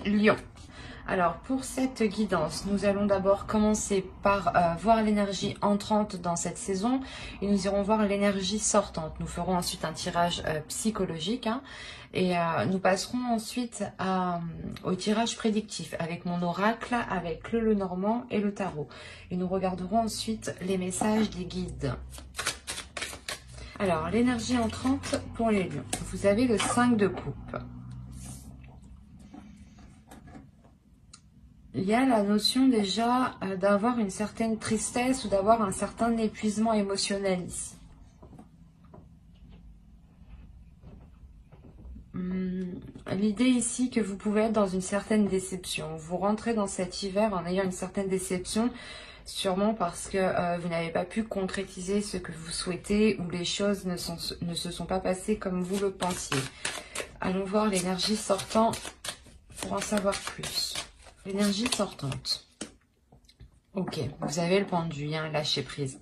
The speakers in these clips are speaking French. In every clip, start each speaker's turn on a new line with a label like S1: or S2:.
S1: Lions. Alors pour cette guidance, nous allons d'abord commencer par voir l'énergie entrante dans cette saison et nous irons voir l'énergie sortante. Nous ferons ensuite un tirage psychologique et nous passerons ensuite au tirage prédictif avec mon oracle, avec le Lenormand et le tarot. Et nous regarderons ensuite les messages des guides. Alors l'énergie entrante pour les lions. Vous avez le 5 de coupe. Il y a la notion déjà d'avoir une certaine tristesse ou d'avoir un certain épuisement émotionnel ici. L'idée ici que vous pouvez être dans une certaine déception. Vous rentrez dans cet hiver en ayant une certaine déception, sûrement parce que vous n'avez pas pu concrétiser ce que vous souhaitez ou les choses ne se sont pas passées comme vous le pensiez. Allons voir l'énergie sortant pour en savoir plus. L'énergie sortante. Ok, vous avez le pendu, lâcher prise.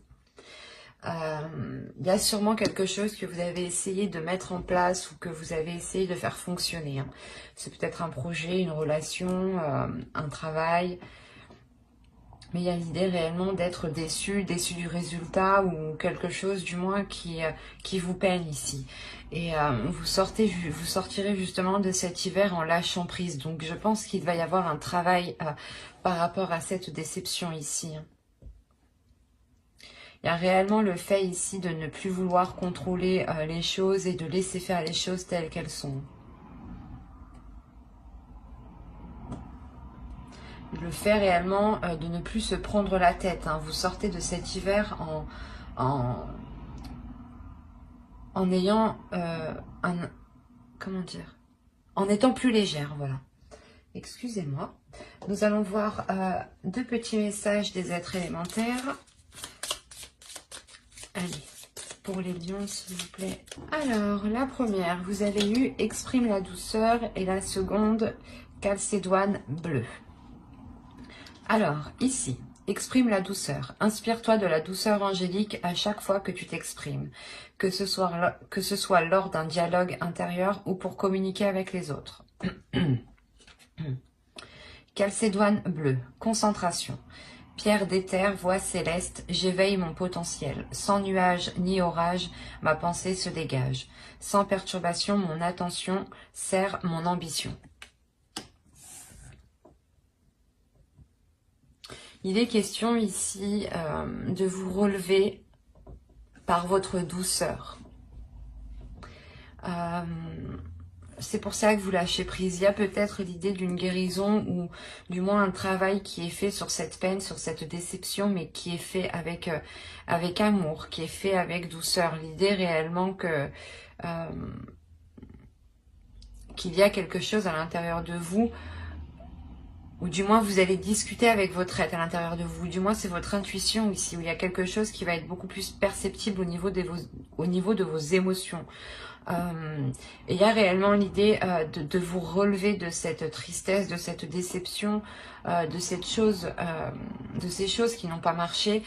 S1: Il y a sûrement quelque chose que vous avez essayé de mettre en place ou que vous avez essayé de faire fonctionner. C'est peut-être un projet, une relation, un travail. Mais il y a l'idée réellement d'être déçu du résultat ou quelque chose du moins qui vous peine ici. Et vous sortirez justement de cet hiver en lâchant prise. Donc je pense qu'il va y avoir un travail par rapport à cette déception ici. Il y a réellement le fait ici de ne plus vouloir contrôler les choses et de laisser faire les choses telles qu'elles sont. Le fait réellement de ne plus se prendre la tête. Vous sortez de cet hiver en ayant comment dire, en étant plus légère, voilà. Excusez-moi. Nous allons voir deux petits messages des êtres élémentaires. Allez, pour les lions, s'il vous plaît. Alors, la première, vous avez eu exprime la douceur et la seconde, calcédoine bleue. Alors, ici, exprime la douceur. Inspire-toi de la douceur angélique à chaque fois que tu t'exprimes, que ce soit lors d'un dialogue intérieur ou pour communiquer avec les autres. Calcédoine bleue, concentration. Pierre d'éther, voix céleste, j'éveille mon potentiel. Sans nuage ni orage, ma pensée se dégage. Sans perturbation, mon attention sert mon ambition. Il est question ici de vous relever par votre douceur. C'est pour ça que vous lâchez prise. Il y a peut-être l'idée d'une guérison ou du moins un travail qui est fait sur cette peine, sur cette déception, mais qui est fait avec amour, qui est fait avec douceur. L'idée réellement que qu'il y a quelque chose à l'intérieur de vous, ou du moins vous allez discuter avec votre être à l'intérieur de vous, du moins c'est votre intuition ici, où il y a quelque chose qui va être beaucoup plus perceptible au niveau de vos émotions. Et il y a réellement l'idée de vous relever de cette tristesse, de cette déception, de ces choses qui n'ont pas marché,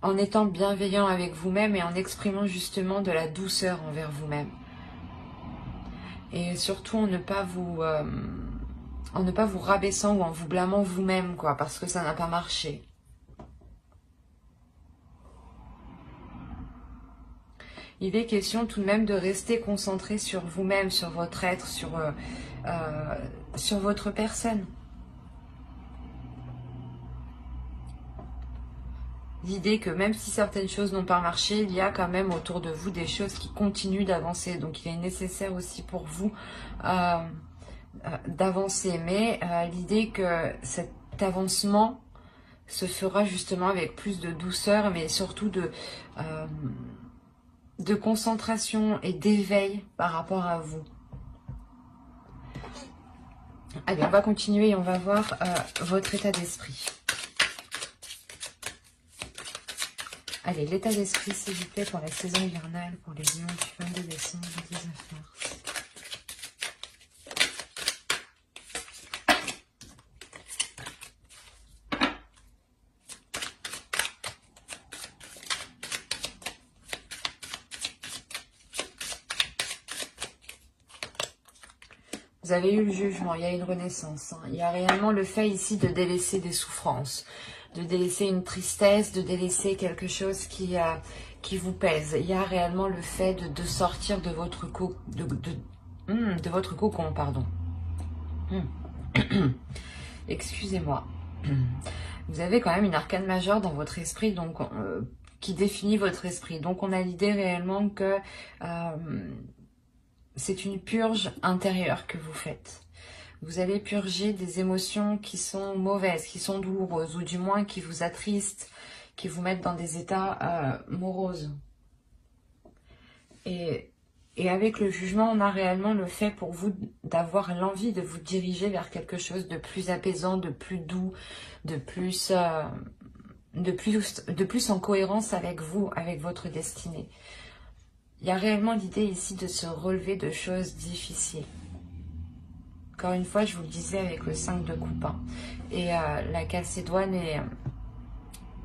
S1: en étant bienveillant avec vous-même et en exprimant justement de la douceur envers vous-même. Et surtout en ne pas vous rabaissant ou en vous blâmant vous-même, quoi, parce que ça n'a pas marché. Il est question tout de même de rester concentré sur vous-même, sur votre être, sur votre personne. L'idée que même si certaines choses n'ont pas marché, il y a quand même autour de vous des choses qui continuent d'avancer. Donc il est nécessaire aussi pour vous d'avancer. Mais l'idée que cet avancement se fera justement avec plus de douceur, mais surtout de concentration et d'éveil par rapport à vous. Allez, on va continuer et on va voir votre état d'esprit. Allez, l'état d'esprit, s'il vous plaît, pour la saison hivernale, pour les lions du 22 décembre au 19 mars. Vous avez eu le jugement, il y a une renaissance. Hein. Il y a réellement le fait ici de délaisser des souffrances, de délaisser une tristesse, de délaisser quelque chose qui vous pèse. Il y a réellement le fait de sortir de votre de votre cocon, pardon. Excusez-moi. Vous avez quand même une arcane majeure dans votre esprit, donc qui définit votre esprit. Donc on a l'idée réellement que c'est une purge intérieure que vous faites. Vous allez purger des émotions qui sont mauvaises, qui sont douloureuses, ou du moins qui vous attristent, qui vous mettent dans des états moroses. Et avec le jugement, on a réellement le fait pour vous d'avoir l'envie de vous diriger vers quelque chose de plus apaisant, de plus doux, de plus en cohérence avec vous, avec votre destinée. Il y a réellement l'idée ici de se relever de choses difficiles. Encore une fois, je vous le disais avec le 5 de coupe. Hein. Et la Calcédoine et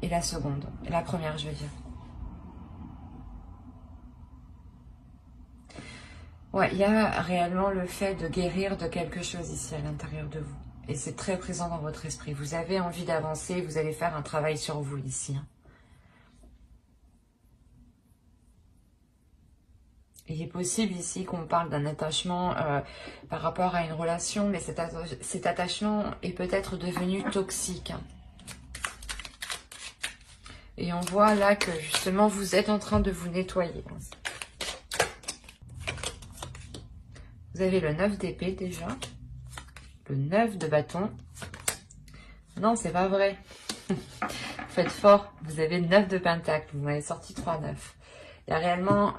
S1: la seconde. La première, je veux dire. Ouais, il y a réellement le fait de guérir de quelque chose ici à l'intérieur de vous. Et c'est très présent dans votre esprit. Vous avez envie d'avancer, vous allez faire un travail sur vous ici. Hein. Il est possible ici qu'on parle d'un attachement par rapport à une relation, mais cet attachement est peut-être devenu toxique. Et on voit là que justement vous êtes en train de vous nettoyer. Vous avez le 9 d'épée déjà, le 9 de bâton. Non, c'est pas vrai. Vous faites fort, vous avez le 9 de pentacle, vous m'avez sorti 3-9. Il y a réellement...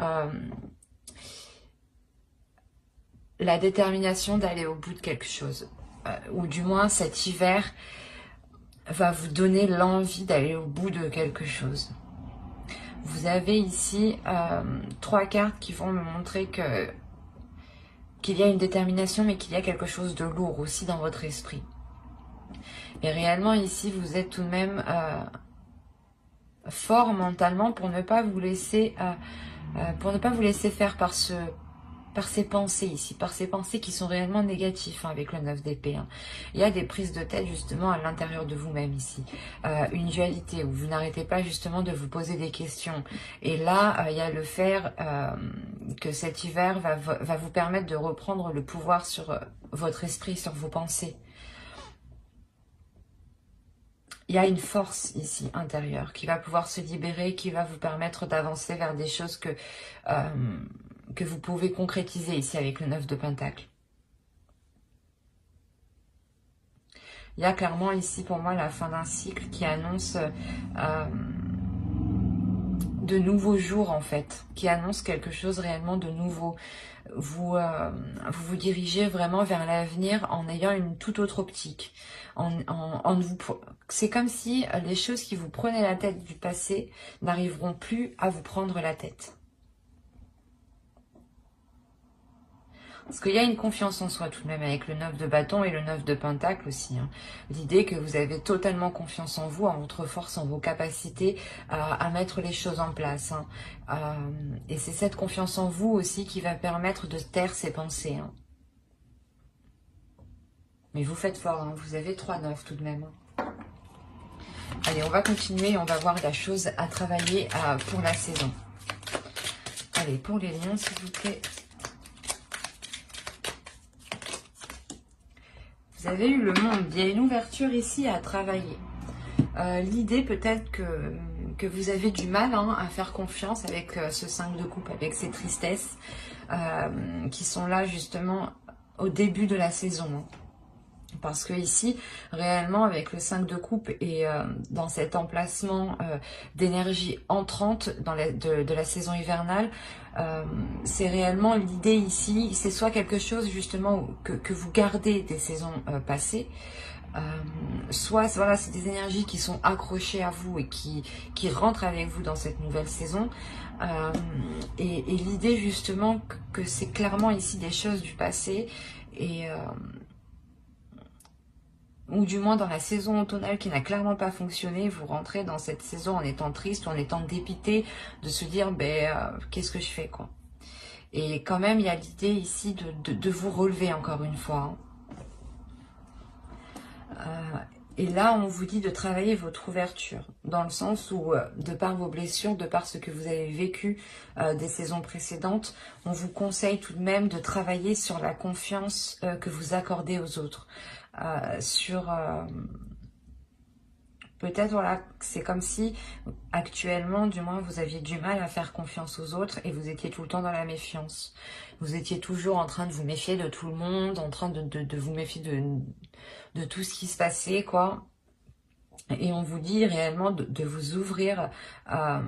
S1: la détermination d'aller au bout de quelque chose. Ou du moins, cet hiver va vous donner l'envie d'aller au bout de quelque chose. Vous avez ici 3 cartes qui vont me montrer qu'il y a une détermination, mais qu'il y a quelque chose de lourd aussi dans votre esprit. Et réellement, ici, vous êtes tout de même fort mentalement pour ne pas vous laisser faire par ces pensées ici, par ces pensées qui sont réellement négatives hein, avec le 9 d'épée. Hein. Il y a des prises de tête justement à l'intérieur de vous-même ici. Une dualité où vous n'arrêtez pas justement de vous poser des questions. Et là, il y a le fait que cet hiver va vous permettre de reprendre le pouvoir sur votre esprit, sur vos pensées. Il y a une force ici intérieure qui va pouvoir se libérer, qui va vous permettre d'avancer vers des choses que vous pouvez concrétiser ici avec le 9 de pentacle. Il y a clairement ici pour moi la fin d'un cycle qui annonce de nouveaux jours en fait, qui annonce quelque chose réellement de nouveau. Vous vous dirigez vraiment vers l'avenir en ayant une toute autre optique. C'est comme si les choses qui vous prenaient la tête du passé n'arriveront plus à vous prendre la tête. Parce qu'il y a une confiance en soi tout de même avec le 9 de bâton et le 9 de pentacle aussi. Hein. L'idée que vous avez totalement confiance en vous, en votre force, en vos capacités à mettre les choses en place. Hein. Et c'est cette confiance en vous aussi qui va permettre de taire ces pensées. Hein. Mais vous faites fort, hein. Vous avez 3-9 tout de même. Hein. Allez, on va continuer, on va voir la chose à travailler pour la saison. Allez, pour les lions, s'il vous plaît. Vous avez eu le monde, il y a une ouverture ici à travailler. L'idée peut-être que vous avez du mal hein, à faire confiance avec ce 5 de coupe, avec ces tristesses qui sont là justement au début de la saison. Hein. Parce que ici, réellement, avec le 5 de coupe et dans cet emplacement d'énergie entrante de la saison hivernale, c'est réellement l'idée ici, c'est soit quelque chose justement que vous gardez des saisons passées, soit voilà, c'est des énergies qui sont accrochées à vous et qui rentrent avec vous dans cette nouvelle saison. Et l'idée justement que c'est clairement ici des choses du passé et... ou du moins dans la saison automnale qui n'a clairement pas fonctionné, vous rentrez dans cette saison en étant triste ou en étant dépité de se dire qu'est-ce que je fais quoi. Et quand même, il y a l'idée ici de vous relever encore une fois. Et là, on vous dit de travailler votre ouverture, dans le sens où, de par vos blessures, de par ce que vous avez vécu des saisons précédentes, on vous conseille tout de même de travailler sur la confiance que vous accordez aux autres. Peut-être, voilà, c'est comme si, actuellement, du moins, vous aviez du mal à faire confiance aux autres et vous étiez tout le temps dans la méfiance. Vous étiez toujours en train de vous méfier de tout le monde, en train de vous méfier de tout ce qui se passait, quoi. Et on vous dit réellement de vous ouvrir à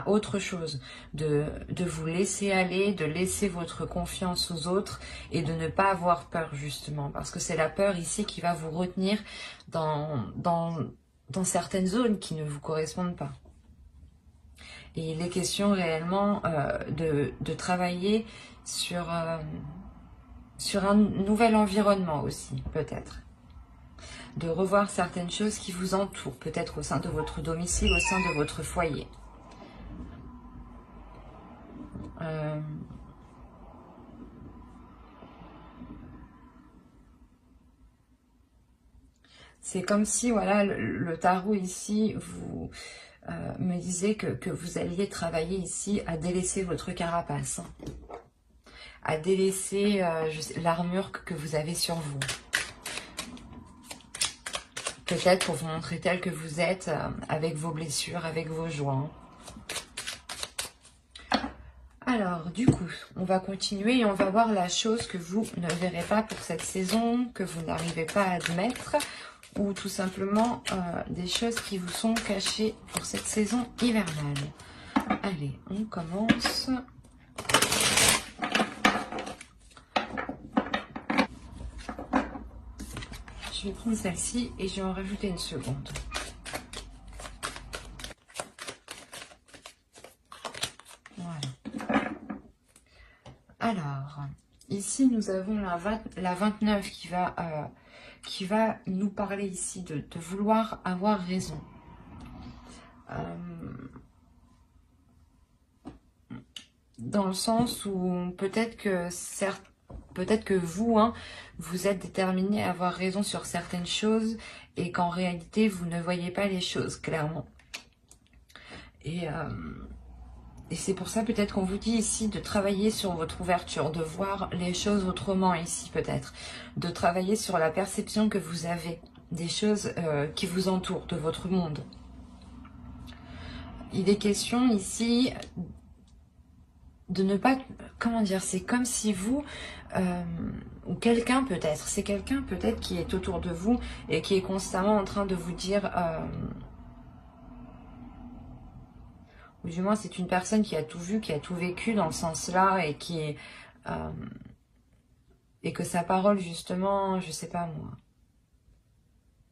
S1: autre chose, de vous laisser aller, de laisser votre confiance aux autres et de ne pas avoir peur justement, parce que c'est la peur ici qui va vous retenir dans certaines zones qui ne vous correspondent pas. Et il est question réellement de travailler sur un nouvel environnement aussi, peut-être. De revoir certaines choses qui vous entourent, peut-être au sein de votre domicile, au sein de votre foyer. C'est comme si, voilà, le tarot ici vous me disait que vous alliez travailler ici à délaisser votre carapace, hein, à délaisser l'armure que vous avez sur vous. Peut-être pour vous montrer tel que vous êtes, avec vos blessures, avec vos joints. Alors, du coup, on va continuer et on va voir la chose que vous ne verrez pas pour cette saison, que vous n'arrivez pas à admettre, ou tout simplement des choses qui vous sont cachées pour cette saison hivernale. Allez, on commence. Je vais prendre celle-ci et je vais en rajouter une seconde. Voilà. Alors, ici nous avons la 29 qui va nous parler ici de vouloir avoir raison. Dans le sens où peut-être que vous, hein, vous êtes déterminé à avoir raison sur certaines choses et qu'en réalité, vous ne voyez pas les choses clairement. Et c'est pour ça peut-être qu'on vous dit ici de travailler sur votre ouverture, de voir les choses autrement ici peut-être, de travailler sur la perception que vous avez des choses qui vous entourent, de votre monde. Il est question ici de ne pas, comment dire, c'est comme si vous, ou quelqu'un peut-être, c'est quelqu'un peut-être qui est autour de vous et qui est constamment en train de vous dire, ou du moins c'est une personne qui a tout vu, qui a tout vécu dans le sens là et qui est, et que sa parole justement, je sais pas moi.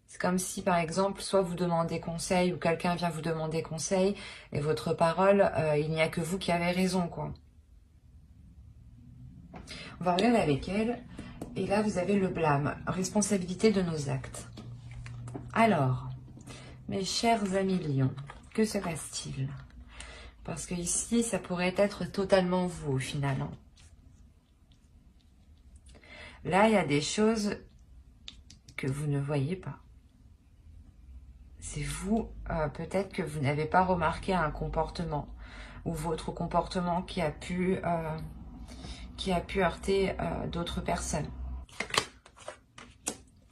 S1: C'est comme si, par exemple, soit vous demandez conseil ou quelqu'un vient vous demander conseil et votre parole, il n'y a que vous qui avez raison, quoi. On va regarder avec elle. Et là, vous avez le blâme, responsabilité de nos actes. Alors, mes chers amis lions, que se passe-t-il? Parce que ici, ça pourrait être totalement vous au final. Hein. Là, il y a des choses que vous ne voyez pas. C'est vous, peut-être que vous n'avez pas remarqué un comportement ou votre comportement qui a pu heurter d'autres personnes.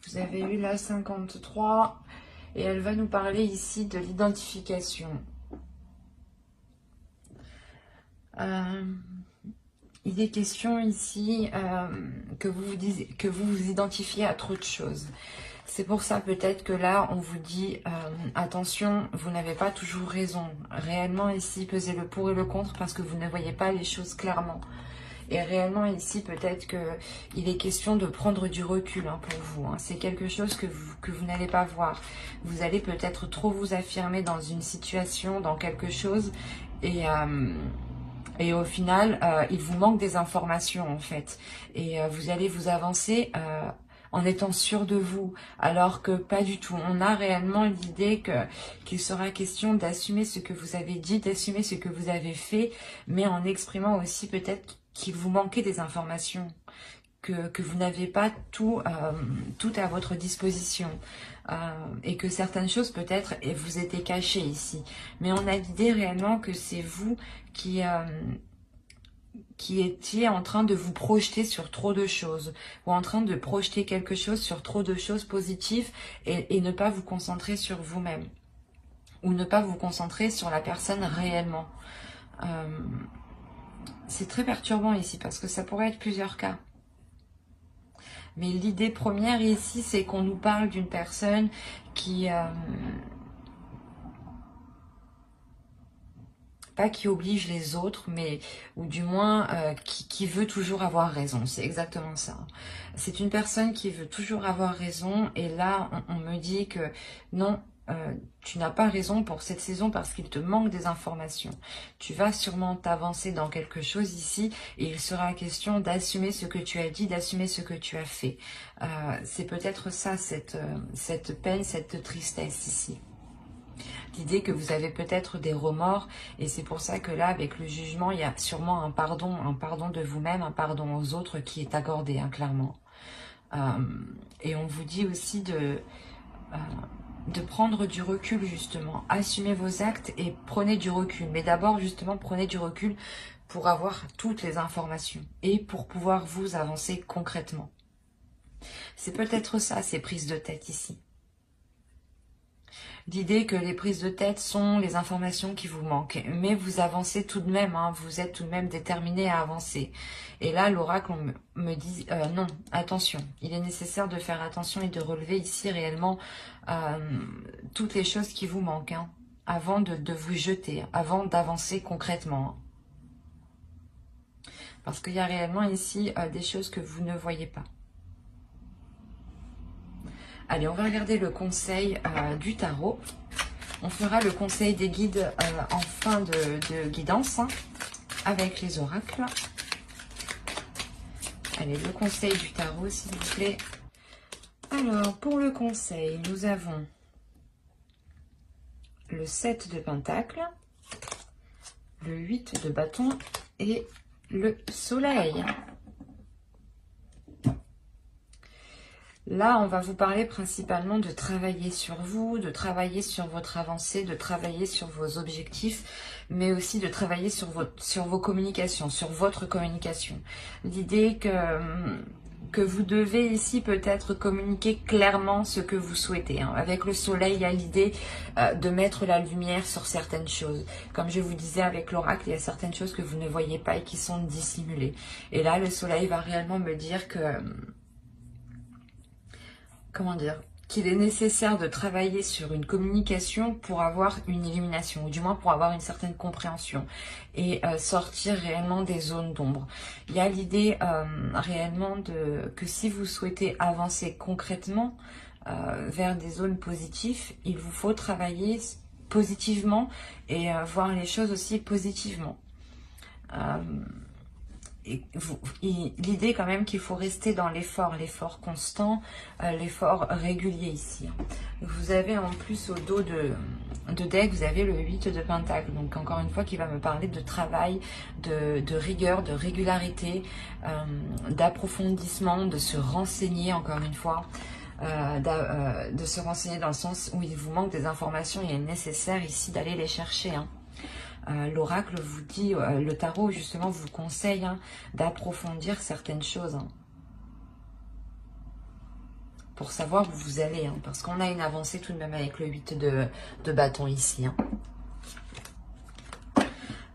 S1: Vous avez eu la 53 et elle va nous parler ici de l'identification. Il est question ici que vous vous identifiez à trop de choses. C'est pour ça peut-être que là, on vous dit, attention, vous n'avez pas toujours raison. Réellement ici, pesez le pour et le contre parce que vous ne voyez pas les choses clairement. Et réellement ici, peut-être qu'il est question de prendre du recul hein, pour vous. Hein. C'est quelque chose que vous n'allez pas voir. Vous allez peut-être trop vous affirmer dans une situation, dans quelque chose. Et au final, il vous manque des informations en fait. Et vous allez vous avancer en étant sûr de vous, alors que pas du tout. On a réellement l'idée qu'il sera question d'assumer ce que vous avez dit, d'assumer ce que vous avez fait, mais en exprimant aussi peut-être qu'il vous manquait des informations, que vous n'avez pas tout, tout à votre disposition, et que certaines choses peut-être vous étaient cachées ici. Mais on a l'idée réellement que c'est vous qui étiez en train de vous projeter sur trop de choses, ou en train de projeter quelque chose sur trop de choses positives et ne pas vous concentrer sur vous-même, ou ne pas vous concentrer sur la personne réellement. C'est très perturbant ici parce que ça pourrait être plusieurs cas. Mais l'idée première ici, c'est qu'on nous parle d'une personne qui... pas qui oblige les autres, mais ou du moins qui veut toujours avoir raison. C'est exactement ça. C'est une personne qui veut toujours avoir raison. Et là, on me dit que non, tu n'as pas raison pour cette saison parce qu'il te manque des informations. Tu vas sûrement t'avancer dans quelque chose ici et il sera question d'assumer ce que tu as dit, d'assumer ce que tu as fait. C'est peut-être ça, cette peine, cette tristesse ici. L'idée que vous avez peut-être des remords et c'est pour ça que là, avec le jugement, il y a sûrement un pardon de vous-même, un pardon aux autres qui est accordé, hein, clairement. Et on vous dit aussi de prendre du recul, justement. Assumez vos actes et prenez du recul. Mais d'abord, justement, prenez du recul pour avoir toutes les informations et pour pouvoir vous avancer concrètement. C'est peut-être ça, ces prises de tête ici. L'idée que les prises de tête sont les informations qui vous manquent. Mais vous avancez tout de même, hein, vous êtes tout de même déterminé à avancer. Et là, l'oracle me dit, non, attention. Il est nécessaire de faire attention et de relever ici réellement toutes les choses qui vous manquent, hein, avant de vous jeter, avant d'avancer concrètement. Parce qu'il y a réellement ici des choses que vous ne voyez pas. Allez, on va regarder le conseil du tarot. On fera le conseil des guides en fin de guidance, hein, avec les oracles. Allez, le conseil du tarot, s'il vous plaît. Alors, pour le conseil, nous avons le 7 de pentacle, le 8 de bâton et le soleil. Là, on va vous parler principalement de travailler sur vous, de travailler sur votre avancée, de travailler sur vos objectifs, mais aussi de travailler sur vos communications, sur votre communication. L'idée que vous devez ici peut-être communiquer clairement ce que vous souhaitez, hein. Avec le soleil, il y a l'idée de mettre la lumière sur certaines choses. Comme je vous disais avec l'oracle, il y a certaines choses que vous ne voyez pas et qui sont dissimulées. Et là, le soleil va réellement me dire que... comment dire, qu'il est nécessaire de travailler sur une communication pour avoir une illumination, ou du moins pour avoir une certaine compréhension, et sortir réellement des zones d'ombre. Il y a l'idée réellement que si vous souhaitez avancer concrètement vers des zones positives, il vous faut travailler positivement et voir les choses aussi positivement. L'idée quand même qu'il faut rester dans l'effort constant, l'effort régulier ici. Vous avez en plus au dos de deck, vous avez le 8 de pentacle, donc encore une fois qui va me parler de travail, de rigueur, de régularité, d'approfondissement, de se renseigner encore une fois. De se renseigner dans le sens où il vous manque des informations, il est nécessaire ici d'aller les chercher, hein. L'oracle vous dit, le tarot justement vous conseille, hein, d'approfondir certaines choses, hein, pour savoir où vous allez, hein, parce qu'on a une avancée tout de même avec le 8 de bâton ici, hein.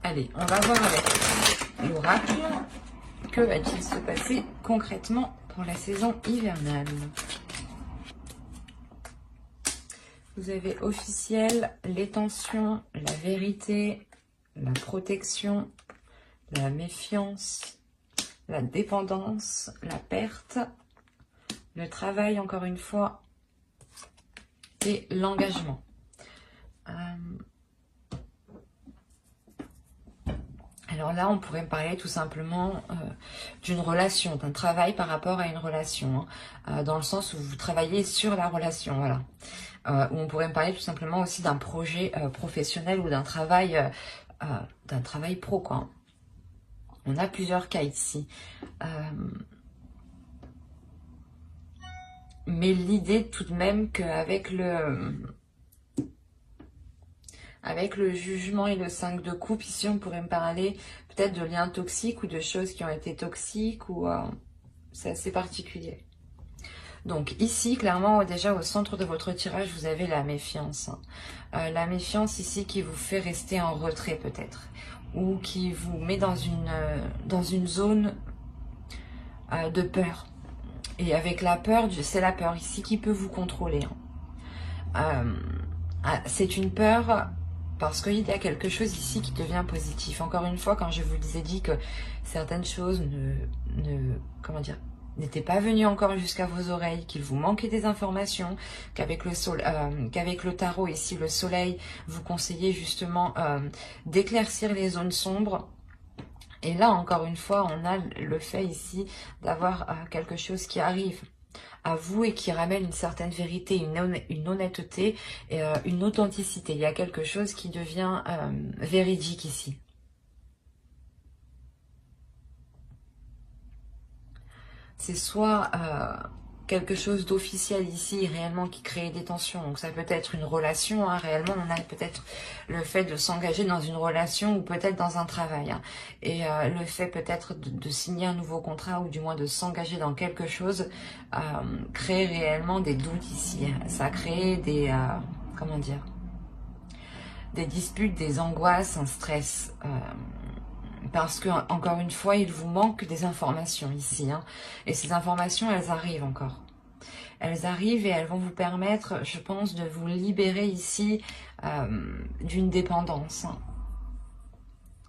S1: Allez, on va voir avec l'oracle, que va-t-il se passer concrètement pour la saison hivernale. Vous avez officiel, les tensions, la vérité, la protection, la méfiance, la dépendance, la perte, le travail encore une fois et l'engagement. Alors là, on pourrait me parler tout simplement d'une relation, d'un travail par rapport à une relation, hein, dans le sens où vous travaillez sur la relation, voilà. Ou on pourrait me parler tout simplement aussi d'un projet professionnel ou d'un travail pro, quoi. On a plusieurs cas ici. Mais l'idée tout de même qu'avec avec le jugement et le 5 de coupe, ici on pourrait me parler peut-être de liens toxiques ou de choses qui ont été toxiques, ou c'est assez particulier. Donc ici, clairement, déjà au centre de votre tirage, vous avez la méfiance. La méfiance ici qui vous fait rester en retrait peut-être, ou qui vous met dans une zone de peur. Et avec la peur, c'est la peur ici qui peut vous contrôler. C'est une peur parce qu'il y a quelque chose ici qui devient positif. Encore une fois, quand je vous ai dit que certaines choses n'étaient pas venues encore jusqu'à vos oreilles, qu'il vous manquait des informations, qu'avec le tarot ici, le soleil, vous conseillez justement d'éclaircir les zones sombres. Et là, encore une fois, on a le fait ici d'avoir quelque chose qui arrive à vous et qui ramène une certaine vérité, une honnêteté et une authenticité. Il y a quelque chose qui devient véridique ici. C'est soit quelque chose d'officiel ici, réellement, qui crée des tensions. Donc ça peut être une relation, hein, réellement, on a peut-être le fait de s'engager dans une relation ou peut-être dans un travail. Hein. Et le fait peut-être de signer un nouveau contrat ou du moins de s'engager dans quelque chose crée réellement des doutes ici. Ça crée des... comment dire, des disputes, des angoisses, un stress. Parce que, encore une fois, il vous manque des informations ici. Hein. Et ces informations, elles arrivent encore. Elles arrivent et elles vont vous permettre, je pense, de vous libérer ici d'une dépendance.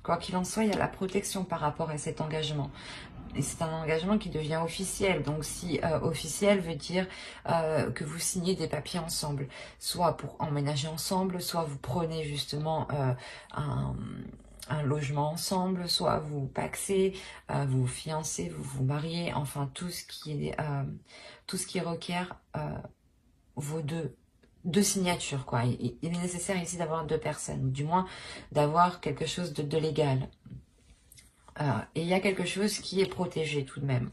S1: Quoi qu'il en soit, il y a la protection par rapport à cet engagement. Et c'est un engagement qui devient officiel. Donc si officiel veut dire que vous signez des papiers ensemble, soit pour emménager ensemble, soit vous prenez justement un logement ensemble, soit vous pacsez, vous vous fiancez, vous vous mariez, enfin tout ce qui requiert vos deux signatures, quoi. Il est nécessaire ici d'avoir deux personnes, ou du moins d'avoir quelque chose de légal. Et il y a quelque chose qui est protégé tout de même.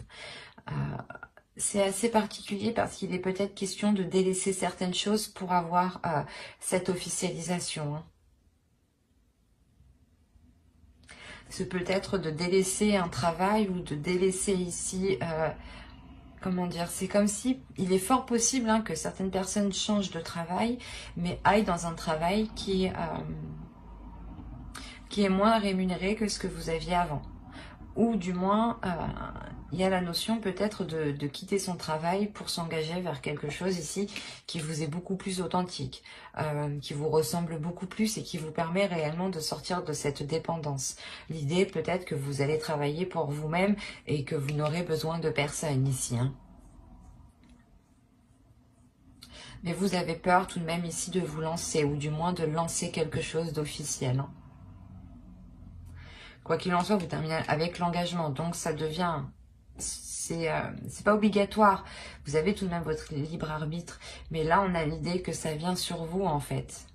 S1: C'est assez particulier parce qu'il est peut-être question de délaisser certaines choses pour avoir cette officialisation. Hein. C'est peut-être de délaisser un travail ou de délaisser ici... comment dire, c'est comme si, il est fort possible hein, que certaines personnes changent de travail, mais aillent dans un travail qui est moins rémunéré que ce que vous aviez avant. Ou du moins, il y a la notion peut-être de quitter son travail pour s'engager vers quelque chose ici qui vous est beaucoup plus authentique, qui vous ressemble beaucoup plus et qui vous permet réellement de sortir de cette dépendance. L'idée peut-être que vous allez travailler pour vous-même et que vous n'aurez besoin de personne ici. Hein. Mais vous avez peur tout de même ici de vous lancer ou du moins de lancer quelque chose d'officiel. Hein. Quoi qu'il en soit, vous terminez avec l'engagement. Donc, ça devient... C'est pas obligatoire. Vous avez tout de même votre libre arbitre. Mais là, on a l'idée que ça vient sur vous, en fait.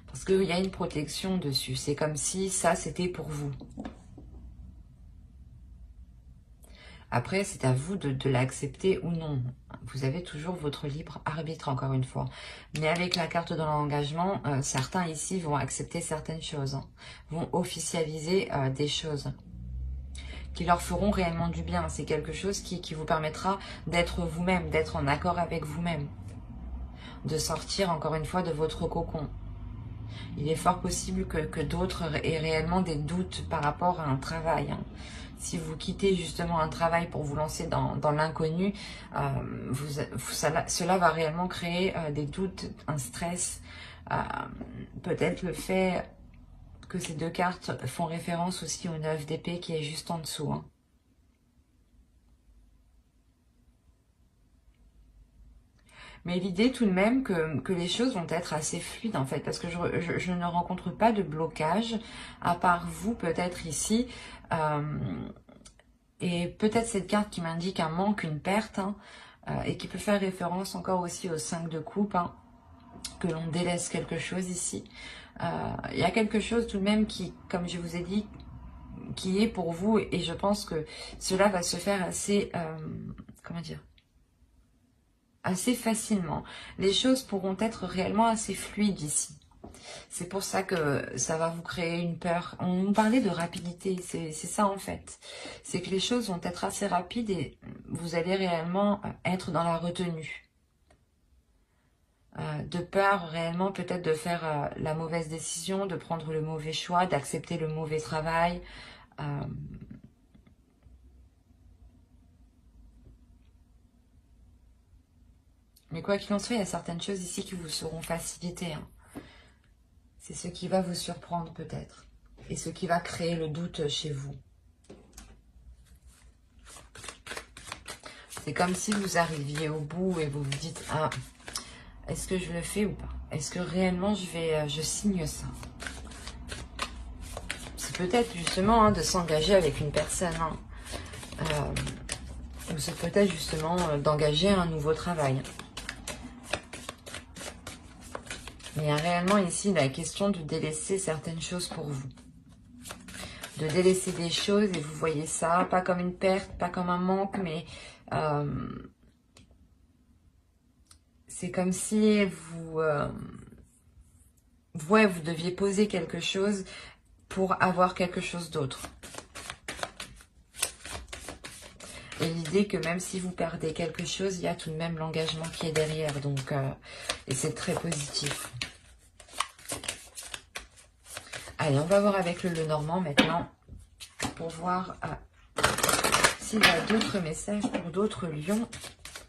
S1: Parce qu'il y a une protection dessus. C'est comme si ça, c'était pour vous. Après, c'est à vous de l'accepter ou non. Vous avez toujours votre libre arbitre, encore une fois. Mais avec la carte de l'engagement, certains ici vont accepter certaines choses, hein, vont officialiser des choses qui leur feront réellement du bien. C'est quelque chose qui vous permettra d'être vous-même, d'être en accord avec vous-même, de sortir, encore une fois, de votre cocon. Il est fort possible que d'autres aient réellement des doutes par rapport à un travail, hein. Si vous quittez justement un travail pour vous lancer dans l'inconnu, cela va réellement créer des doutes, un stress. Peut-être le fait que ces deux cartes font référence aussi au 9 d'épée qui est juste en dessous. Hein. Mais l'idée tout de même que les choses vont être assez fluides en fait, parce que je ne rencontre pas de blocage, à part vous peut-être ici. Et peut-être cette carte qui m'indique un manque, une perte, hein, et qui peut faire référence encore aussi au 5 de coupe, hein, que l'on délaisse quelque chose ici. Il y a quelque chose tout de même qui, comme je vous ai dit, qui est pour vous, et je pense que cela va se faire assez, comment dire, assez facilement. Les choses pourront être réellement assez fluides ici. C'est pour ça que ça va vous créer une peur. On nous parlait de rapidité, c'est ça en fait. C'est que les choses vont être assez rapides et vous allez réellement être dans la retenue. De peur réellement peut-être de faire la mauvaise décision, de prendre le mauvais choix, d'accepter le mauvais travail. Mais quoi qu'il en soit, il y a certaines choses ici qui vous seront facilitées, hein. C'est ce qui va vous surprendre peut-être. Et ce qui va créer le doute chez vous. C'est comme si vous arriviez au bout et vous vous dites « Ah, est-ce que je le fais ou pas? Est-ce que réellement je signe ça ?» C'est peut-être justement hein, de s'engager avec une personne. Hein. Ou c'est peut-être justement d'engager un nouveau travail. Mais il y a réellement ici la question de délaisser certaines choses pour vous. De délaisser des choses et vous voyez ça, pas comme une perte, pas comme un manque, mais c'est comme si vous deviez poser quelque chose pour avoir quelque chose d'autre. Et l'idée que même si vous perdez quelque chose, il y a tout de même l'engagement qui est derrière. Donc, et c'est très positif. Allez, on va voir avec le Lenormand maintenant pour voir s'il y a d'autres messages pour d'autres lions.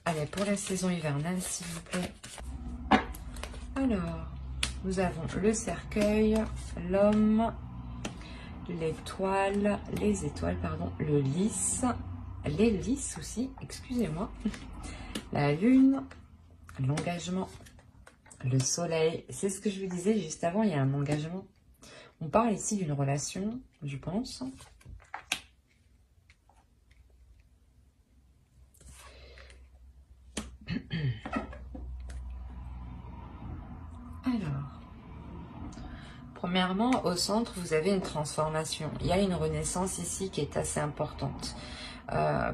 S1: Allez, pour la saison hivernale, s'il vous plaît. Alors, nous avons le cercueil, l'homme, l'étoile, les étoiles, pardon, le lys, les lys aussi, excusez-moi, la lune, l'engagement, le soleil. C'est ce que je vous disais juste avant, il y a un engagement. On parle ici d'une relation, je pense. Alors, premièrement, au centre, vous avez une transformation. Il y a une renaissance ici qui est assez importante.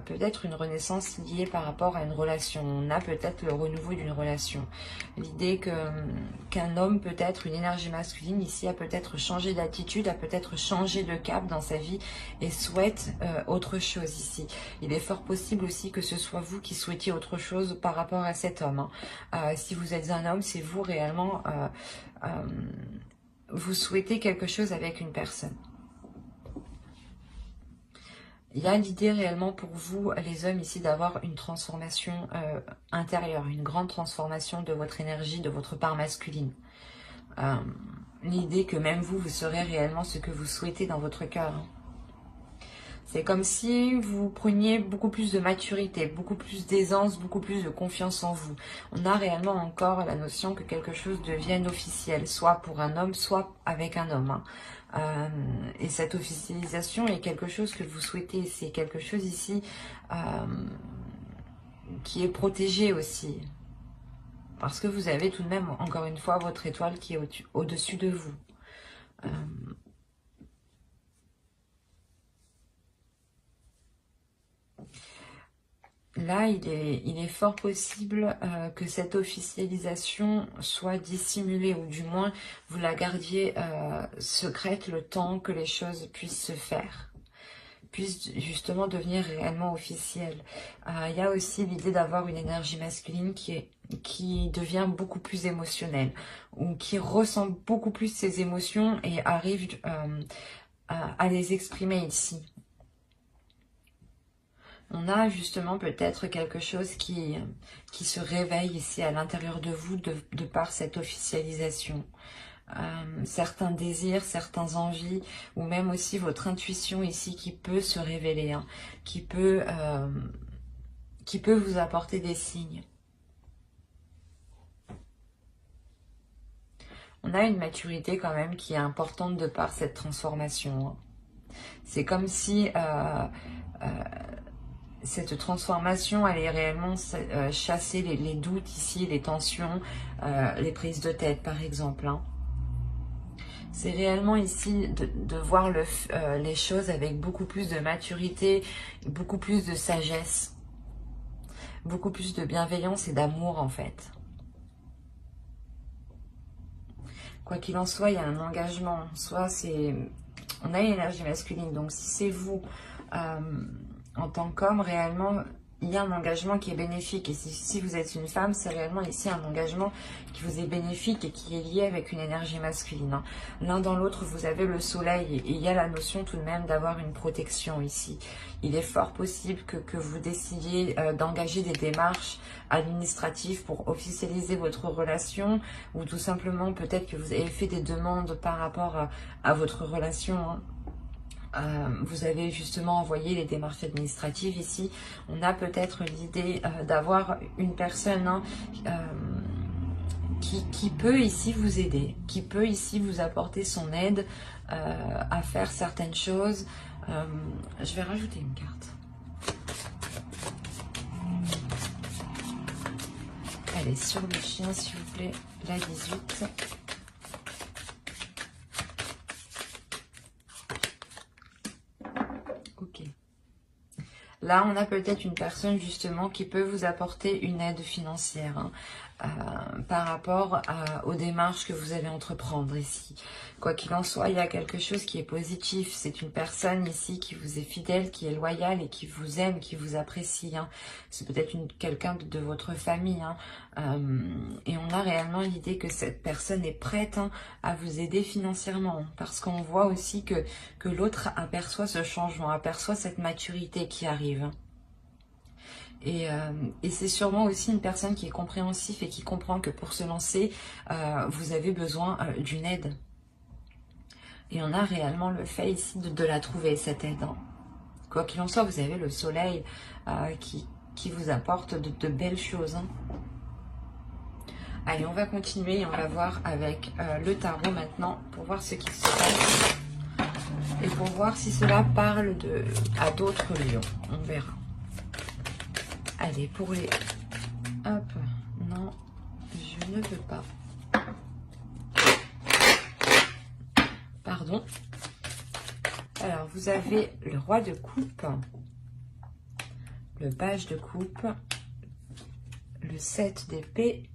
S1: Peut-être une renaissance liée par rapport à une relation. On a peut-être le renouveau d'une relation. L'idée qu'un homme, peut-être une énergie masculine ici, a peut-être changé d'attitude, a peut-être changé de cap dans sa vie et souhaite autre chose ici. Il est fort possible aussi que ce soit vous qui souhaitiez autre chose par rapport à cet homme. Hein. Si vous êtes un homme, c'est vous réellement, vous souhaitez quelque chose avec une personne. Il y a l'idée réellement pour vous, les hommes ici, d'avoir une transformation intérieure, une grande transformation de votre énergie, de votre part masculine. L'idée que même vous, vous serez réellement ce que vous souhaitez dans votre cœur. Hein. C'est comme si vous preniez beaucoup plus de maturité, beaucoup plus d'aisance, beaucoup plus de confiance en vous. On a réellement encore la notion que quelque chose devienne officiel, soit pour un homme, soit avec un homme. Hein. Et cette officialisation est quelque chose que vous souhaitez. C'est quelque chose ici qui est protégé aussi. Parce que vous avez tout de même, encore une fois, votre étoile qui est au-dessus de vous. Là, il est fort possible que cette officialisation soit dissimulée, ou du moins vous la gardiez secrète le temps que les choses puissent se faire, puissent justement devenir réellement officielles. Il y a aussi l'idée d'avoir une énergie masculine qui devient beaucoup plus émotionnelle, ou qui ressent beaucoup plus ses émotions et arrive à les exprimer ici. On a justement peut-être quelque chose qui se réveille ici à l'intérieur de vous de par cette officialisation. Certains désirs, certaines envies, ou même aussi votre intuition ici qui peut se révéler, hein, qui peut vous apporter des signes. on a une maturité quand même qui est importante de par cette transformation. Hein. C'est comme si cette transformation allait réellement chasser les doutes ici, les tensions, les prises de tête par exemple. Hein. C'est réellement ici de voir les choses avec beaucoup plus de maturité, beaucoup plus de sagesse, beaucoup plus de bienveillance et d'amour en fait. Quoi qu'il en soit, il y a un engagement. Soit c'est... On a une énergie masculine, donc si c'est vous, en tant qu'homme, réellement, il y a un engagement qui est bénéfique. Et si vous êtes une femme, c'est réellement ici un engagement qui vous est bénéfique et qui est lié avec une énergie masculine. Hein. L'un dans l'autre, vous avez le soleil et il y a la notion tout de même d'avoir une protection ici. Il est fort possible que vous décidiez d'engager des démarches administratives pour officialiser votre relation ou tout simplement peut-être que vous avez fait des demandes par rapport à votre relation. Hein. Vous avez justement envoyé les démarches administratives ici. On a peut-être l'idée d'avoir une personne hein, qui peut ici vous aider, qui peut ici vous apporter son aide à faire certaines choses. Je vais rajouter une carte. Allez, sur le chien, s'il vous plaît, la 18. Ok. Là, on a peut-être une personne justement qui peut vous apporter une aide financière hein, par rapport aux démarches que vous allez entreprendre ici. Quoi qu'il en soit, il y a quelque chose qui est positif. C'est une personne ici qui vous est fidèle, qui est loyale et qui vous aime, qui vous apprécie. Hein. C'est peut-être quelqu'un de votre famille. Hein. Et on a réellement l'idée que cette personne est prête hein, à vous aider financièrement. Parce qu'on voit aussi que l'autre aperçoit ce changement, aperçoit cette maturité qui arrive. Et c'est sûrement aussi une personne qui est compréhensif et qui comprend que pour se lancer, vous avez besoin d'une aide. Et on a réellement le fait ici de la trouver, cette aide. Hein. Quoi qu'il en soit, vous avez le soleil qui vous apporte de belles choses. Hein. Allez, on va continuer et on va voir avec le tarot maintenant pour voir ce qui se passe. Et pour voir si cela parle à d'autres lions. On verra. Allez, pour les... Hop, non, je ne veux pas. Pardon. Alors, vous avez le roi de coupe, le page de coupe, le 7 d'épée,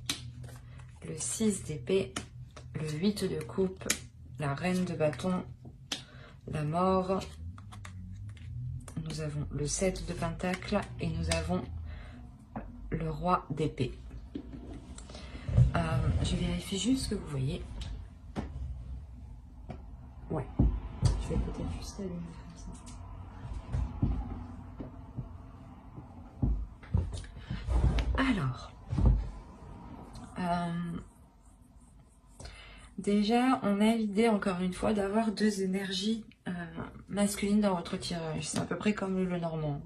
S1: le 6 d'épée, le 8 de coupe, la reine de bâton, la mort. Nous avons le 7 de pentacle et nous avons le roi d'épée. Je vérifie juste ce que vous voyez. Ouais, je vais peut-être juste allumer comme ça. Alors, déjà, on a l'idée, encore une fois, d'avoir deux énergies masculines dans votre tirage. C'est à peu près comme le Lenormand.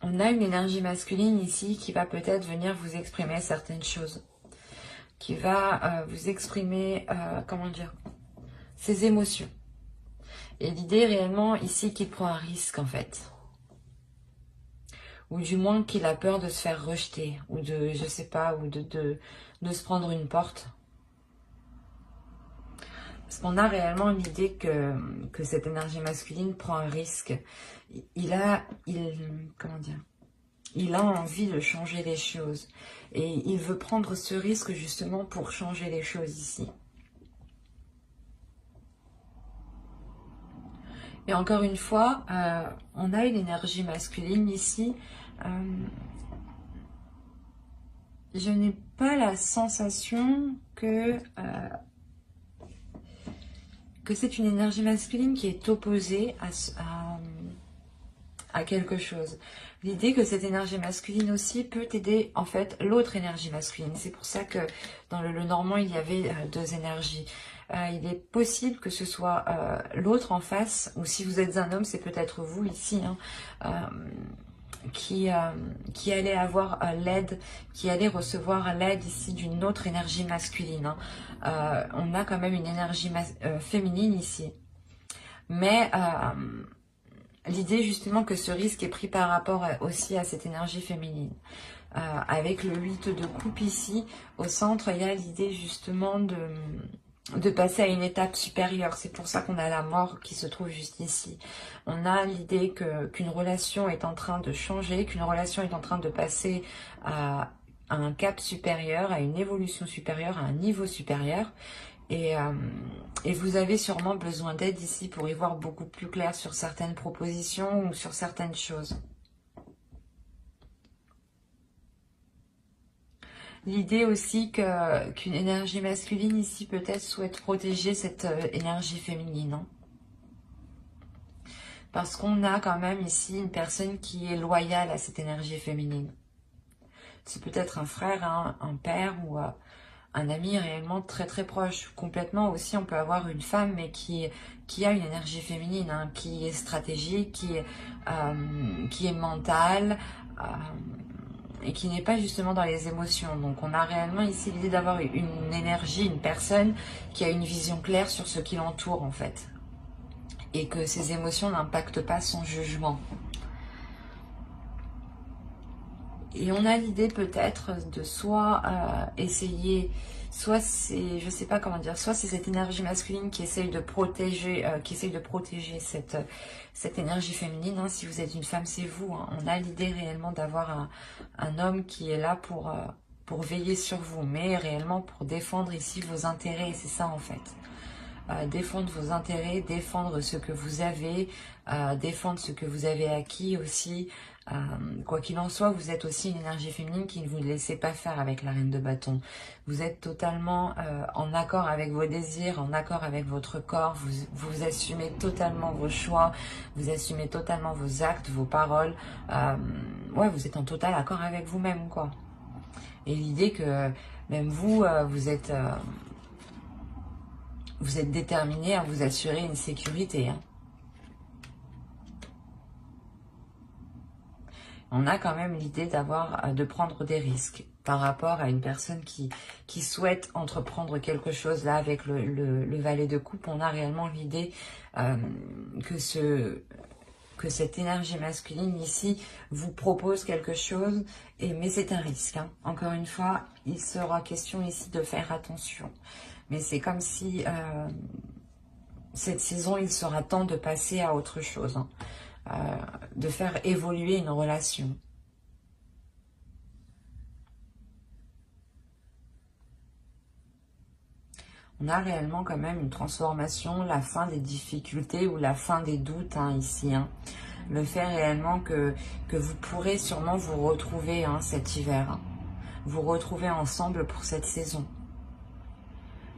S1: On a une énergie masculine ici qui va peut-être venir vous exprimer certaines choses. Qui va vous exprimer, comment dire, ses émotions. Et l'idée réellement ici qu'il prend un risque en fait. Ou du moins qu'il a peur de se faire rejeter. Ou de, je sais pas, ou de se prendre une porte. Parce qu'on a réellement l'idée que cette énergie masculine prend un risque. Comment dire, il a envie de changer les choses. Et il veut prendre ce risque justement pour changer les choses ici. Et encore une fois, on a une énergie masculine ici. Je n'ai pas la sensation que c'est une énergie masculine qui est opposée à quelque chose. L'idée que cette énergie masculine aussi peut aider en fait l'autre énergie masculine. C'est pour ça que dans le Normand, il y avait deux énergies. Il est possible que ce soit l'autre en face, ou si vous êtes un homme, c'est peut-être vous ici, hein, qui allait avoir l'aide, qui allait recevoir l'aide ici d'une autre énergie masculine. Hein. On a quand même une énergie féminine ici. Mais l'idée justement que ce risque est pris par rapport aussi à cette énergie féminine. Avec le 8 de coupe ici, au centre, il y a l'idée justement de passer à une étape supérieure. C'est pour ça qu'on a la mort qui se trouve juste ici. On a l'idée qu'une relation est en train de changer, qu'une relation est en train de passer à un cap supérieur, à une évolution supérieure, à un niveau supérieur. Et vous avez sûrement besoin d'aide ici pour y voir beaucoup plus clair sur certaines propositions ou sur certaines choses. L'idée aussi qu'une énergie masculine ici peut-être souhaite protéger cette énergie féminine. Hein. Parce qu'on a quand même ici une personne qui est loyale à cette énergie féminine. C'est peut-être un frère, hein, un père ou un ami réellement très très proche. Complètement aussi, on peut avoir une femme mais qui a une énergie féminine, hein, qui est stratégique, qui est mentale, et qui n'est pas justement dans les émotions. Donc on a réellement ici l'idée d'avoir une énergie, une personne qui a une vision claire sur ce qui l'entoure en fait. Et que ses émotions n'impactent pas son jugement. Et on a l'idée peut-être de soit essayer, soit c'est, je sais pas comment dire, soit c'est cette énergie masculine qui essaye de protéger, cette énergie féminine. Hein. Si vous êtes une femme, c'est vous. Hein. On a l'idée réellement d'avoir un homme qui est là pour veiller sur vous, mais réellement pour défendre ici vos intérêts. C'est ça en fait. Défendre vos intérêts, défendre ce que vous avez, défendre ce que vous avez acquis aussi. Quoi qu'il en soit, vous êtes aussi une énergie féminine qui ne vous laissez pas faire avec la reine de bâton. Vous êtes totalement en accord avec vos désirs, en accord avec votre corps. Vous assumez totalement vos choix, vous assumez totalement vos actes, vos paroles. Ouais, vous êtes en total accord avec vous-même, quoi. Et l'idée que même vous, vous êtes déterminé à vous assurer une sécurité. Hein. On a quand même l'idée de prendre des risques par rapport à une personne qui souhaite entreprendre quelque chose. Là, avec le valet de coupe, on a réellement l'idée que cette énergie masculine ici vous propose quelque chose, mais c'est un risque. Hein. Encore une fois, il sera question ici de faire attention. Mais c'est comme si cette saison, il sera temps de passer à autre chose. Hein. De faire évoluer une relation. On a réellement quand même une transformation, la fin des difficultés ou la fin des doutes hein, ici. Hein. Le fait réellement que vous pourrez sûrement vous retrouver hein, cet hiver. Hein. Vous retrouver ensemble pour cette saison.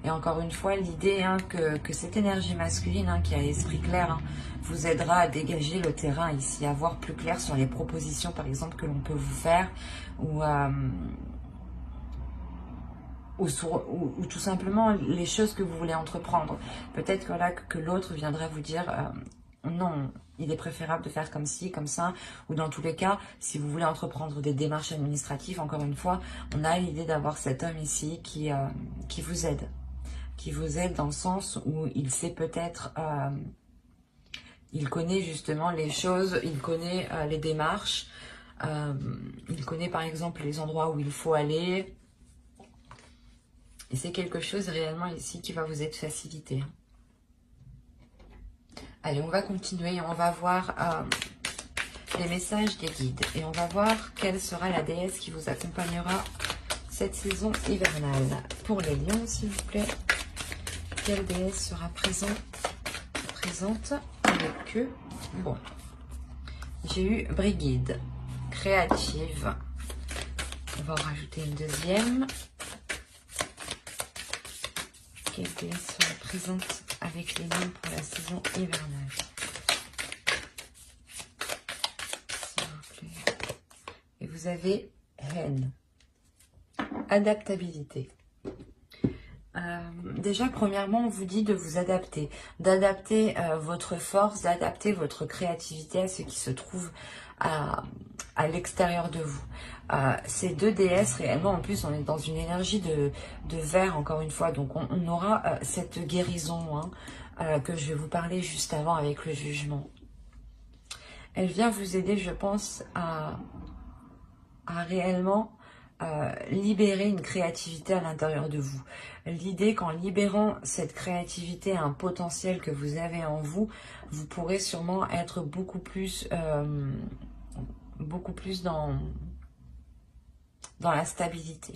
S1: Et encore une fois, l'idée hein, que cette énergie masculine hein, qui a l'esprit clair hein, vous aidera à dégager le terrain ici, à voir plus clair sur les propositions par exemple que l'on peut vous faire ou tout simplement les choses que vous voulez entreprendre. Peut-être que, là, que l'autre viendra vous dire non, il est préférable de faire comme ci, comme ça, ou dans tous les cas, si vous voulez entreprendre des démarches administratives, encore une fois, on a l'idée d'avoir cet homme ici qui vous aide. Qui vous aide dans le sens où il sait peut-être, il connaît justement les choses, il connaît les démarches, il connaît par exemple les endroits où il faut aller. Et c'est quelque chose réellement ici qui va vous être facilité. Allez, on va continuer et on va voir les messages des guides. Et on va voir quelle sera la déesse qui vous accompagnera cette saison hivernale. Pour les lions, s'il vous plaît. Quelle déesse sera présente avec eux? Bon, j'ai eu Brigide, créative. On va en rajouter une deuxième. Quelle déesse sera présente avec les lions pour la saison hivernale? S'il vous plaît. Et vous avez haine, adaptabilité. Déjà, premièrement, on vous dit de vous adapter, d'adapter votre force, d'adapter votre créativité à ce qui se trouve à l'extérieur de vous. Ces deux déesses, réellement, en plus, on est dans une énergie de verre, encore une fois, donc on aura cette guérison que je vais vous parler juste avant avec le jugement. Elle vient vous aider, je pense, à réellement libérer une créativité à l'intérieur de vous. L'idée qu'en libérant cette créativité, un potentiel que vous avez en vous, vous pourrez sûrement être beaucoup plus dans la stabilité.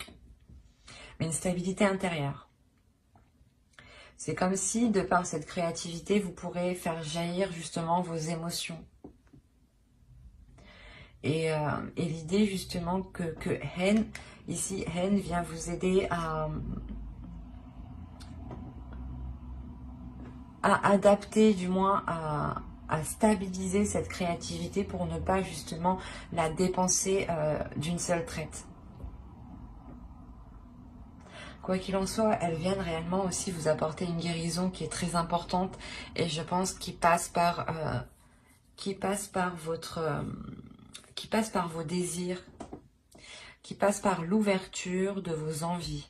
S1: Mais une stabilité intérieure. C'est comme si, de par cette créativité, vous pourrez faire jaillir justement vos émotions. Et l'idée justement que Hen, ici, Hen vient vous aider à adapter, du moins à stabiliser cette créativité pour ne pas justement la dépenser d'une seule traite. Quoi qu'il en soit, elles viennent réellement aussi vous apporter une guérison qui est très importante et je pense qui passe par vos désirs, qui passe par l'ouverture de vos envies.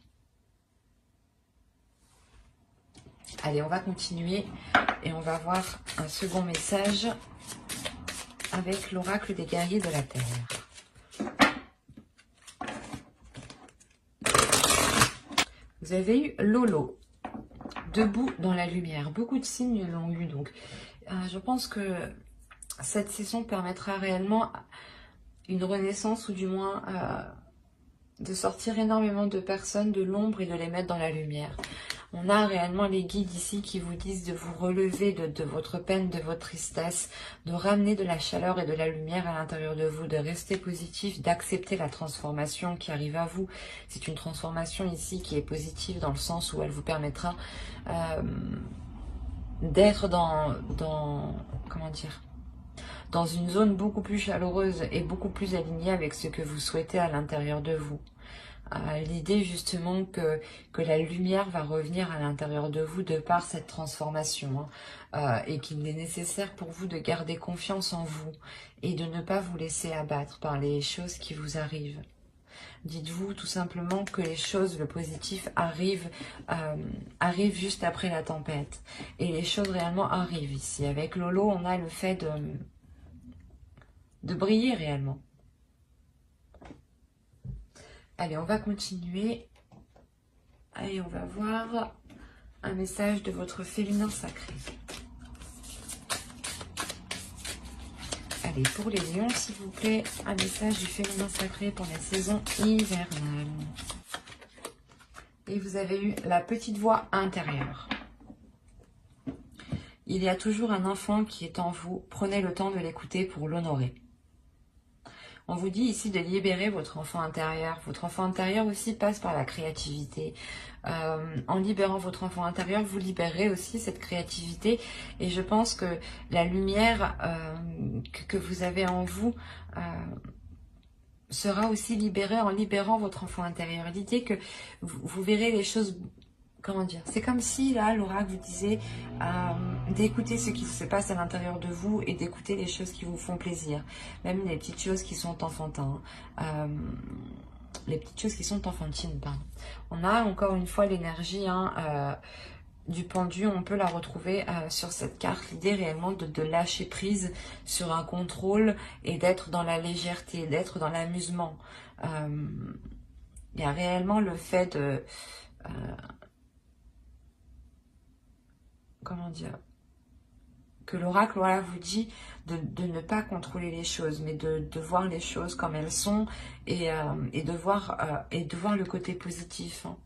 S1: Allez, on va continuer et on va voir un second message avec l'oracle des guerriers de la Terre. Vous avez eu Lolo, debout dans la lumière. Beaucoup de signes l'ont eu, donc je pense que cette session permettra réellement une renaissance ou du moins de sortir énormément de personnes de l'ombre et de les mettre dans la lumière. On a réellement les guides ici qui vous disent de vous relever de votre peine, de votre tristesse, de ramener de la chaleur et de la lumière à l'intérieur de vous, de rester positif, d'accepter la transformation qui arrive à vous. C'est une transformation ici qui est positive dans le sens où elle vous permettra d'être comment dire, dans une zone beaucoup plus chaleureuse et beaucoup plus alignée avec ce que vous souhaitez à l'intérieur de vous. L'idée justement que la lumière va revenir à l'intérieur de vous de par cette transformation et qu'il est nécessaire pour vous de garder confiance en vous et de ne pas vous laisser abattre par les choses qui vous arrivent. Dites-vous tout simplement que les choses, le positif arrive juste après la tempête et les choses réellement arrivent ici. Avec Lolo, on a le fait de briller réellement. Allez, on va continuer. Allez, on va voir un message de votre féminin sacré. Allez, pour les lions, s'il vous plaît, un message du féminin sacré pour la saison hivernale. Et vous avez eu la petite voix intérieure. Il y a toujours un enfant qui est en vous. Prenez le temps de l'écouter pour l'honorer. On vous dit ici de libérer votre enfant intérieur. Votre enfant intérieur aussi passe par la créativité. En libérant votre enfant intérieur, vous libérez aussi cette créativité. Et je pense que la lumière que vous avez en vous sera aussi libérée en libérant votre enfant intérieur. L'idée que vous verrez les choses... Comment dire? C'est comme si, là, l'oracle vous disait d'écouter ce qui se passe à l'intérieur de vous et d'écouter les choses qui vous font plaisir. Même les petites choses qui sont enfantines. Les petites choses qui sont enfantines, pardon. On a encore une fois l'énergie du pendu. On peut la retrouver sur cette carte. L'idée réellement de lâcher prise sur un contrôle et d'être dans la légèreté, d'être dans l'amusement. Il y a réellement le fait de... comment dire, que l'oracle voilà, vous dit de ne pas contrôler les choses, mais de voir les choses comme elles sont et de voir le côté positif. Hein.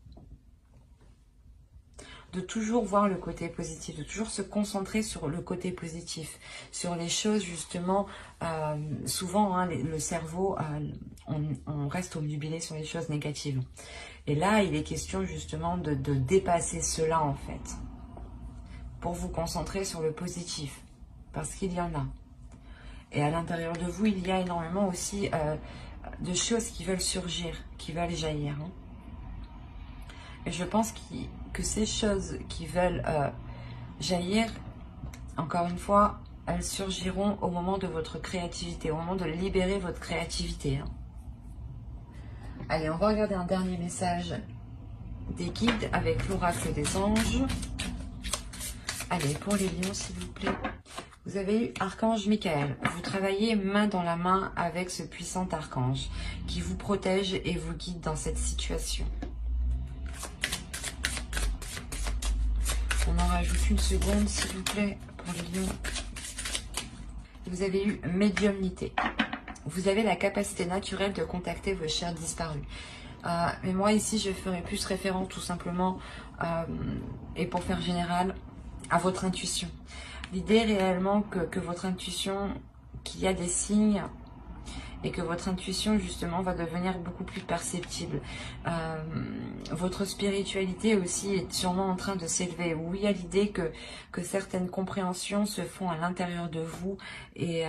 S1: De toujours voir le côté positif, de toujours se concentrer sur le côté positif, sur les choses justement, souvent hein, le cerveau, on reste obnubilé sur les choses négatives. Et là, il est question justement de dépasser cela en fait. Pour vous concentrer sur le positif, parce qu'il y en a. Et à l'intérieur de vous, il y a énormément aussi de choses qui veulent surgir, qui veulent jaillir. Hein. Et je pense que ces choses qui veulent jaillir, encore une fois, elles surgiront au moment de votre créativité, au moment de libérer votre créativité. Allez, on va regarder un dernier message des guides avec l'oracle des anges. Allez, pour les lions, s'il vous plaît. Vous avez eu Archange Michael. Vous travaillez main dans la main avec ce puissant archange qui vous protège et vous guide dans cette situation. On en rajoute une seconde, s'il vous plaît, pour les lions. Vous avez eu médiumnité. Vous avez la capacité naturelle de contacter vos chers disparus. Mais moi, ici, je ferai plus référence tout simplement, et pour faire général, à votre intuition. L'idée réellement que votre intuition, qu'il y a des signes et que votre intuition justement va devenir beaucoup plus perceptible. Votre spiritualité aussi est sûrement en train de s'élever. Oui, à l'idée que certaines compréhensions se font à l'intérieur de vous et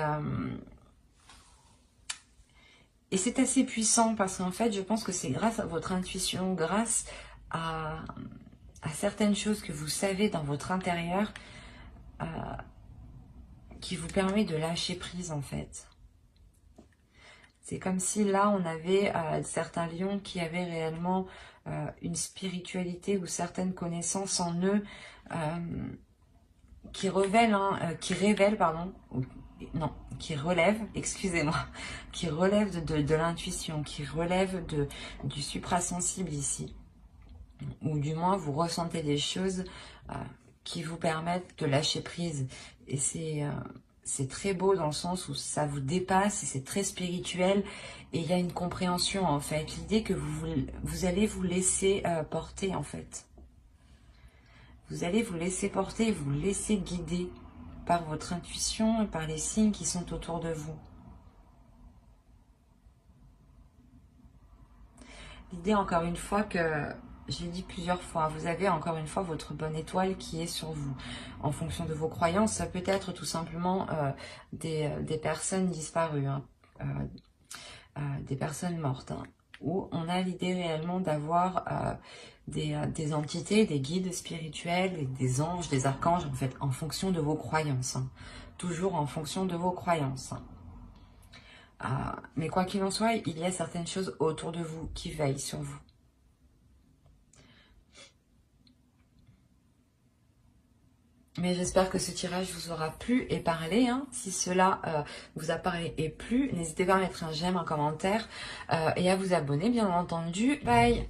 S1: c'est assez puissant parce qu'en fait, je pense que c'est grâce à votre intuition, grâce à certaines choses que vous savez dans votre intérieur, qui vous permet de lâcher prise en fait. C'est comme si là on avait certains lions qui avaient réellement une spiritualité ou certaines connaissances en eux qui relèvent, excusez-moi, qui relèvent de l'intuition, qui relèvent du suprasensible ici. Ou du moins vous ressentez des choses qui vous permettent de lâcher prise. Et c'est très beau dans le sens où ça vous dépasse et c'est très spirituel. Et il y a une compréhension en fait. L'idée que vous allez vous laisser porter en fait. Vous allez vous laisser porter, vous laisser guider par votre intuition et par les signes qui sont autour de vous. L'idée encore une fois que... J'ai dit plusieurs fois, vous avez encore une fois votre bonne étoile qui est sur vous. En fonction de vos croyances, ça peut être tout simplement des personnes disparues, des personnes mortes. Où on a l'idée réellement d'avoir des entités, des guides spirituels, des anges, des archanges, en fait, en fonction de vos croyances. Toujours en fonction de vos croyances. Mais quoi qu'il en soit, il y a certaines choses autour de vous qui veillent sur vous. Mais j'espère que ce tirage vous aura plu et parlé. Si cela vous a parlé et plu, n'hésitez pas à mettre un j'aime, un commentaire et à vous abonner, bien entendu. Bye!